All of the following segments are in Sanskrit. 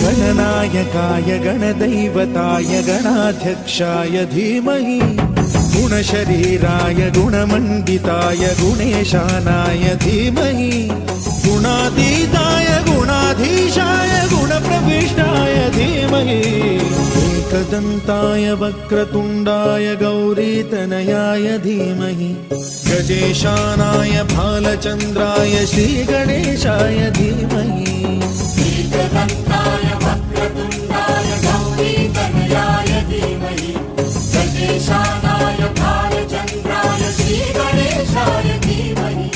गणनायकाय गणदैवताय गणाध्यक्षाय धीमहि गुणशरीराय गुणमण्डिताय गुणेशानाय धीमहि गुणातीताय गुणाधीशाय गुणप्रविष्टाय धीमहि एकदन्ताय वक्रतुण्डाय गौरीतनयाय धीमहि गजेशानाय भालचन्द्राय श्रीगणेशाय धीमहि एकदन्ताय वक्रतुण्डाय गौरीतनयाय धीमहि गजेशानाय भालचन्द्राय श्रीगणेशाय धीमहि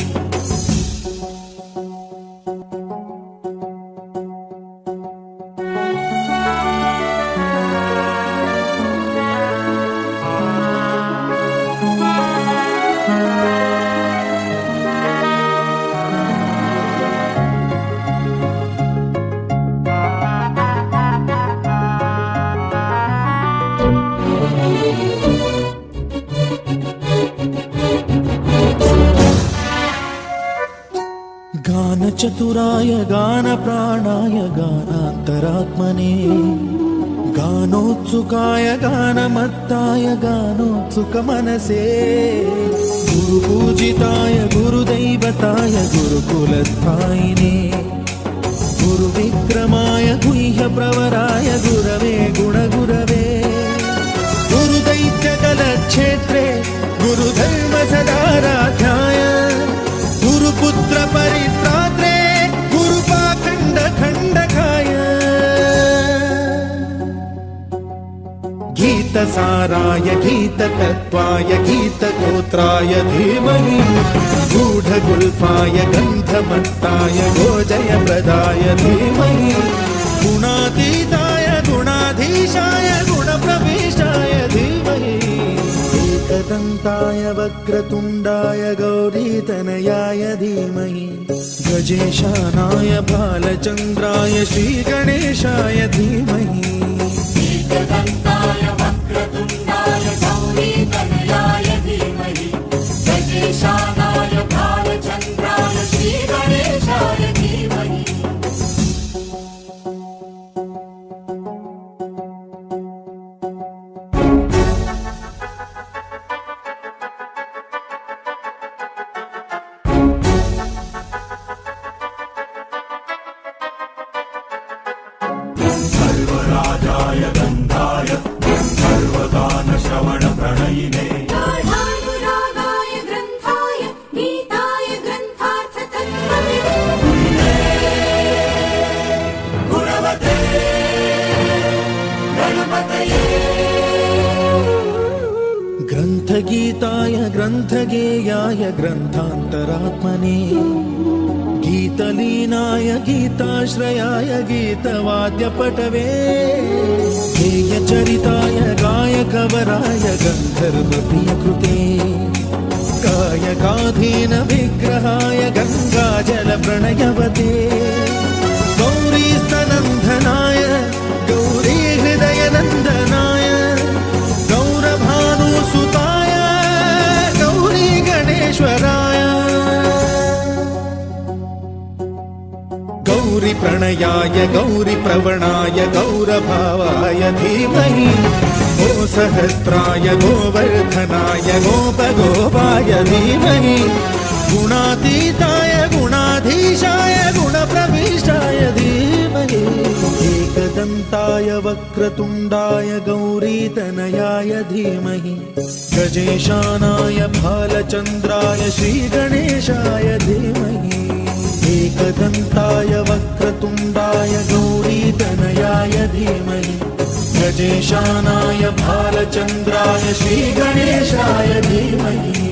गानचतुराय गानप्राणाय गानान्तरात्मने गानोत्सुकाय गानमत्ताय गानोत्सुकमनसे गुरुपूजिताय गुरुदैवताय गुरुकुलस्थायिने गुरुविक्रमाय गुह्यप्रवराय गुरवे गुणगुरवे गुरुदैत्यकलक्षेत्रे गुरुधर्मसदाराध्याय गुरुपुत्र परित्रात्रे गुरुपाखण्ड खण्डकाय गीतसाराय गीततत्त्वाय गीतगोत्राय धीमहि गूढगुल्फाय गन्धमत्ताय गोजयप्रदाय धीमहि गुणातीताय गुणाधीशाय गुणप्रविष्टाय धीमहि एकदन्ताय वक्रतुण्डाय गौरीतनयाय धीमहि गजेशानाय भालचन्द्राय श्रीगणेशाय धीमहि एकदन्ताय वक्रतुण्डाय गौरीतनयाय धीमहि गजेशानाय भालचन्द्राय श्रीगणेशाय धीमहि सर्वराजाय गन्धाय सर्वगानश्रवणप्रणयिने गाढानुरागाय ग्रन्थाय गीताय ग्रन्थार्थतत्त्वविदे गुणवते गणपतये ग्रन्थगीताय ग्रन्थगेयाय ग्रन्थान्तरात्मने गीतलीनाय गीताश्रयाय गीतवाद्यपटवे गेयचरिताय गायकवराय गन्धर्वप्रियकृते गायकाधीन विग्रहाय गङ्गाजलप्रणयवते गौरीस्तनन्दनाय गौरीहृदयनन्दनाय गौरभानुसुताय गौरी गणेश्वराय गौरीप्रणयाय गौरीप्रवणाय गौरभावाय धीमहि गोसहस्राय गोवर्धनाय गोपगोपाय धीमहि गुणातीताय गुणाधीशाय गुणप्रविष्टाय धीमहि एकदन्ताय वक्रतुण्डाय गौरीतनयाय धीमहि गजेशानाय भालचन्द्राय श्रीगणेशाय धीमहि एकदन्ताय वक्रतुण्डाय गौरीतनयाय धीमहि गजेशानाय भालचन्द्राय श्रीगणेशाय धीमहि